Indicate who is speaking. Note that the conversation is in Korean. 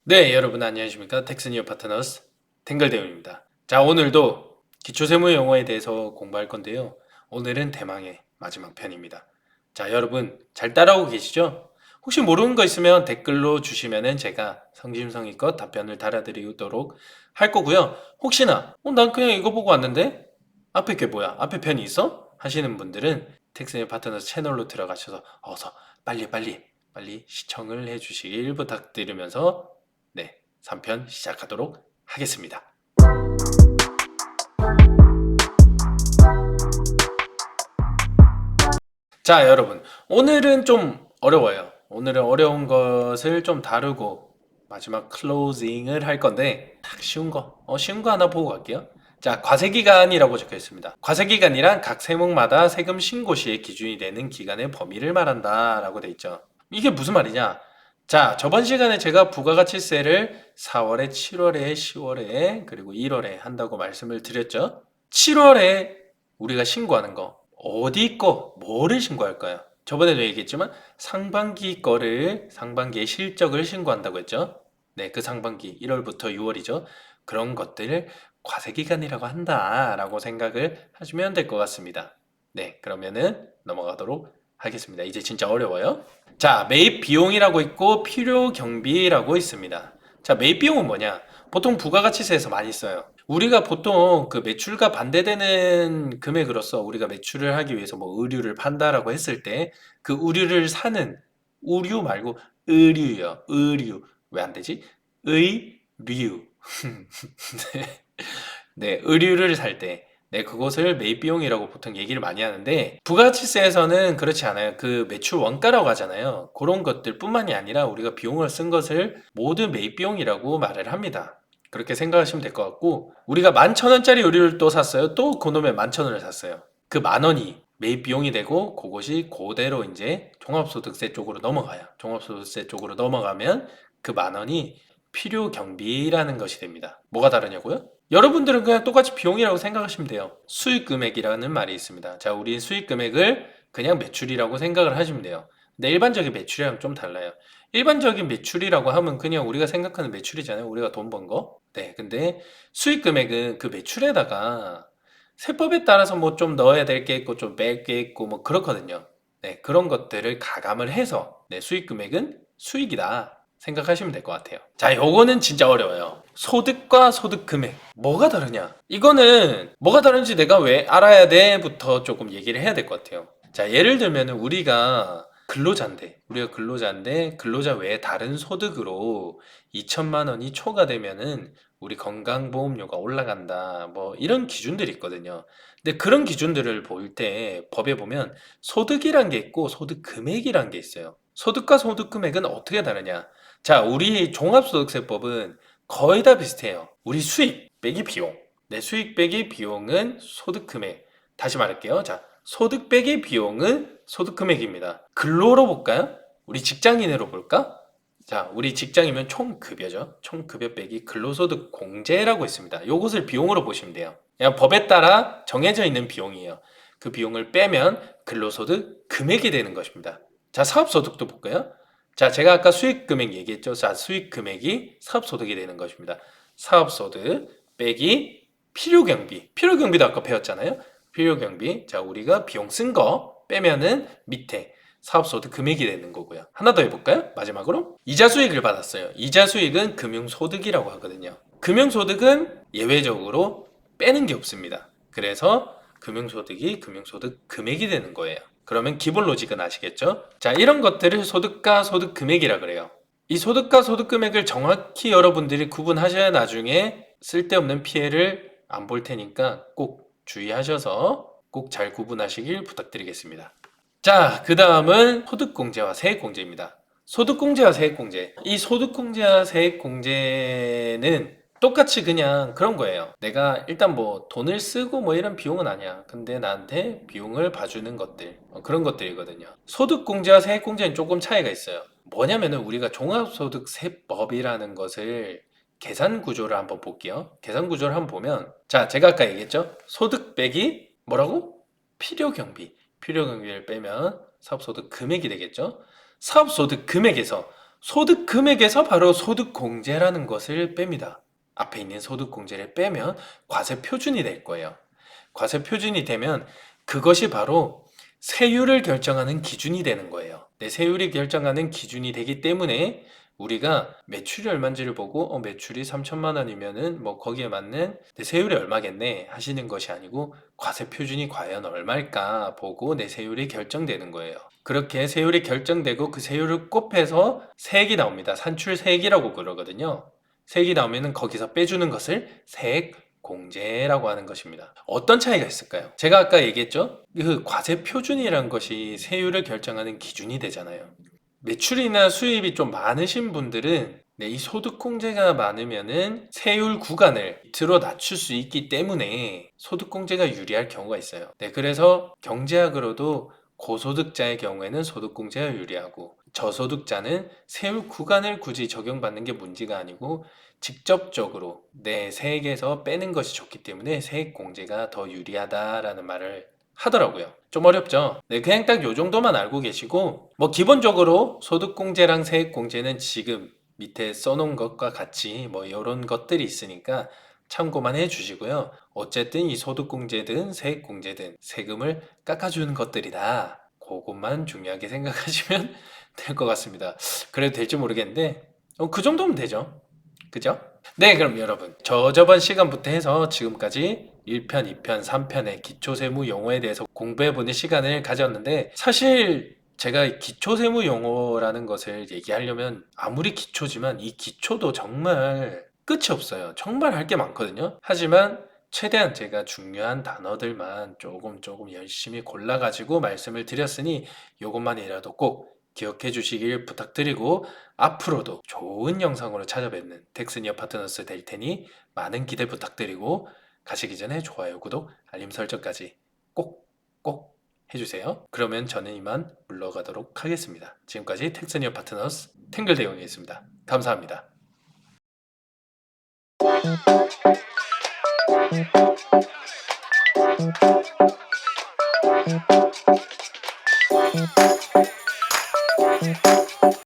Speaker 1: 네, 여러분 안녕하십니까? 텍스니어 파트너스 탱글대운입니다. 자, 오늘도 기초세무 용어에 대해서 공부할 건데요. 오늘은 대망의 마지막 편입니다. 자, 여러분 잘 따라오고 계시죠? 혹시 모르는 거 있으면 댓글로 주시면은 제가 성심성의껏 답변을 달아드리도록 할 거고요. 혹시나 난 그냥 이거 보고 왔는데 앞에 게 뭐야? 앞에 편이 있어? 하시는 분들은 텍스니어 파트너스 채널로 들어가셔서 어서 빨리 시청을 해주시길 부탁드리면서 네, 3편 시작하도록 하겠습니다. 자, 여러분. 오늘은 좀 어려워요. 오늘은 어려운 것을 좀 다루고 마지막 클로징을 할 건데 딱 쉬운 거 하나 보고 갈게요. 자, 과세기간이라고 적혀 있습니다. 과세기간이란 각 세목마다 세금 신고 시의 기준이 되는 기간의 범위를 말한다 라고 돼 있죠. 이게 무슨 말이냐? 자, 저번 시간에 제가 부가가치세를 4월에, 7월에, 10월에, 그리고 1월에 한다고 말씀을 드렸죠. 7월에 우리가 신고하는 거, 어디 거, 뭐를 신고할까요? 저번에도 얘기했지만 상반기 거를, 상반기의 실적을 신고한다고 했죠. 네, 그 상반기 1월부터 6월이죠. 그런 것들을 과세기간이라고 한다라고 생각을 하시면 될 것 같습니다. 네, 그러면은 넘어가도록 하겠습니다. 이제 진짜 어려워요. 자, 매입 비용이라고 있고 필요 경비라고 있습니다. 자, 매입 비용은 뭐냐? 보통 부가가치세에서 많이 써요. 우리가 보통 그 매출과 반대되는 금액으로서 우리가 매출을 하기 위해서 뭐 의류를 판다라고 했을 때 그 의류를 사는 우류 말고 의류요. 의류. 왜 안 되지? 의류. 네. 네, 의류를 살 때, 네, 그것을 매입 비용이라고 보통 얘기를 많이 하는데, 부가가치세에서는 그렇지 않아요. 그 매출 원가라고 하잖아요. 그런 것들 뿐만이 아니라 우리가 비용을 쓴 것을 모두 매입 비용이라고 말을 합니다. 그렇게 생각하시면 될 것 같고, 우리가 11,000원짜리 의류를 또 샀어요. 또 그놈의 11,000원을 샀어요. 그 10,000원이 매입 비용이 되고, 그것이 그대로 이제 종합소득세 쪽으로 넘어가요. 종합소득세 쪽으로 넘어가면 그 10,000원이 필요 경비라는 것이 됩니다. 뭐가 다르냐고요? 여러분들은 그냥 똑같이 비용이라고 생각하시면 돼요. 수익 금액이라는 말이 있습니다. 자, 우리 수익 금액을 그냥 매출이라고 생각을 하시면 돼요. 근데 일반적인 매출이랑 좀 달라요. 일반적인 매출이라고 하면 그냥 우리가 생각하는 매출이잖아요. 우리가 돈 번 거. 네, 근데 수익 금액은 그 매출에다가 세법에 따라서 뭐 좀 넣어야 될 게 있고 좀 뺄 게 있고 뭐 그렇거든요. 네, 그런 것들을 가감을 해서 네, 수익 금액은 수익이다 생각하시면 될 것 같아요. 자, 요거는 진짜 어려워요. 소득과 소득 금액. 뭐가 다르냐? 이거는 뭐가 다른지 내가 왜 알아야 돼?부터 조금 얘기를 해야 될 것 같아요. 자, 예를 들면 우리가 근로자인데 근로자 외에 다른 소득으로 2천만 원이 초과되면은 우리 건강보험료가 올라간다. 뭐 이런 기준들이 있거든요. 근데 그런 기준들을 볼 때 법에 보면 소득이란 게 있고 소득 금액이란 게 있어요. 소득과 소득 금액은 어떻게 다르냐? 자, 우리 종합소득세법은 거의 다 비슷해요. 우리 수익 빼기 비용. 내 수익 빼기 비용은 소득 금액. 다시 말할게요. 자, 소득 빼기 비용은 소득 금액입니다. 근로로 볼까요? 우리 직장인으로 볼까? 자, 우리 직장이면 총급여죠. 총급여 빼기 근로소득 공제라고 있습니다. 요것을 비용으로 보시면 돼요. 그냥 법에 따라 정해져 있는 비용이에요. 그 비용을 빼면 근로소득 금액이 되는 것입니다. 자, 사업소득도 볼까요? 자, 제가 아까 수익 금액 얘기했죠. 자, 수익 금액이 사업소득이 되는 것입니다. 사업소득 빼기 필요경비. 필요경비도 아까 배웠잖아요. 필요경비. 자, 우리가 비용 쓴 거 빼면은 밑에 사업소득 금액이 되는 거고요. 하나 더 해볼까요? 마지막으로. 이자 수익을 받았어요. 이자 수익은 금융소득이라고 하거든요. 금융소득은 예외적으로 빼는 게 없습니다. 그래서 금융소득이 금융소득 금액이 되는 거예요. 그러면 기본 로직은 아시겠죠? 자, 이런 것들을 소득과 소득 금액이라 그래요. 이 소득과 소득 금액을 정확히 여러분들이 구분하셔야 나중에 쓸데없는 피해를 안 볼 테니까 꼭 주의하셔서 꼭 잘 구분하시길 부탁드리겠습니다. 자, 그 다음은 소득공제와 세액공제입니다. 소득공제와 세액공제. 이 소득공제와 세액공제는 똑같이 그냥 그런 거예요. 내가 일단 뭐 돈을 쓰고 뭐 이런 비용은 아니야. 근데 나한테 비용을 봐주는 것들. 그런 것들이거든요. 소득공제와 세액공제는 조금 차이가 있어요. 뭐냐면은 우리가 종합소득세법이라는 것을 계산 구조를 한번 볼게요. 계산 구조를 한번 보면 자, 제가 아까 얘기했죠? 소득 빼기 뭐라고? 필요경비. 필요경비를 빼면 사업소득 금액이 되겠죠? 사업소득 금액에서 소득 금액에서 바로 소득 공제라는 것을 뺍니다. 앞에 있는 소득 공제를 빼면 과세 표준이 될 거예요. 과세 표준이 되면 그것이 바로 세율을 결정하는 기준이 되는 거예요. 내 세율이 결정하는 기준이 되기 때문에 우리가 매출이 얼마인지를 보고 매출이 3천만 원이면은 뭐 거기에 맞는 내 세율이 얼마겠네 하시는 것이 아니고 과세 표준이 과연 얼마일까 보고 내 세율이 결정되는 거예요. 그렇게 세율이 결정되고 그 세율을 곱해서 세액이 나옵니다. 산출 세액이라고 그러거든요. 세액이 나오면은 거기서 빼주는 것을 세액 공제라고 하는 것입니다. 어떤 차이가 있을까요? 제가 아까 얘기했죠? 그 과세 표준이란 것이 세율을 결정하는 기준이 되잖아요. 매출이나 수입이 좀 많으신 분들은 이 소득공제가 많으면은 세율 구간을 밑으로 낮출 수 있기 때문에 소득공제가 유리할 경우가 있어요. 네, 그래서 경제학으로도 고소득자의 경우에는 소득공제가 유리하고 저소득자는 세율 구간을 굳이 적용받는 게 문제가 아니고 직접적으로 내 세액에서 빼는 것이 좋기 때문에 세액공제가 더 유리하다라는 말을 하더라고요. 좀 어렵죠? 네, 그냥 딱 요 정도만 알고 계시고, 뭐, 기본적으로 소득공제랑 세액공제는 지금 밑에 써놓은 것과 같이 뭐, 이런 것들이 있으니까 참고만 해 주시고요. 어쨌든 이 소득공제든 세액공제든 세금을 깎아주는 것들이다. 그것만 중요하게 생각하시면 될 것 같습니다. 그래도 될지 모르겠는데, 그 정도면 되죠. 그죠? 네, 그럼 여러분. 저번 시간부터 해서 지금까지 1편, 2편, 3편의 기초세무 용어에 대해서 공부해보는 시간을 가졌는데, 사실 제가 기초세무 용어라는 것을 얘기하려면 아무리 기초지만 이 기초도 정말 끝이 없어요. 정말 할 게 많거든요. 하지만 최대한 제가 중요한 단어들만 조금 열심히 골라가지고 말씀을 드렸으니 이것만이라도 꼭 기억해 주시길 부탁드리고 앞으로도 좋은 영상으로 찾아뵙는 텍스니어 파트너스 될 테니 많은 기대 부탁드리고 가시기 전에 좋아요, 구독, 알림 설정까지 꼭 해주세요. 그러면 저는 이만 물러가도록 하겠습니다. 지금까지 텍스니어 파트너스 탱글대용이었습니다. 감사합니다.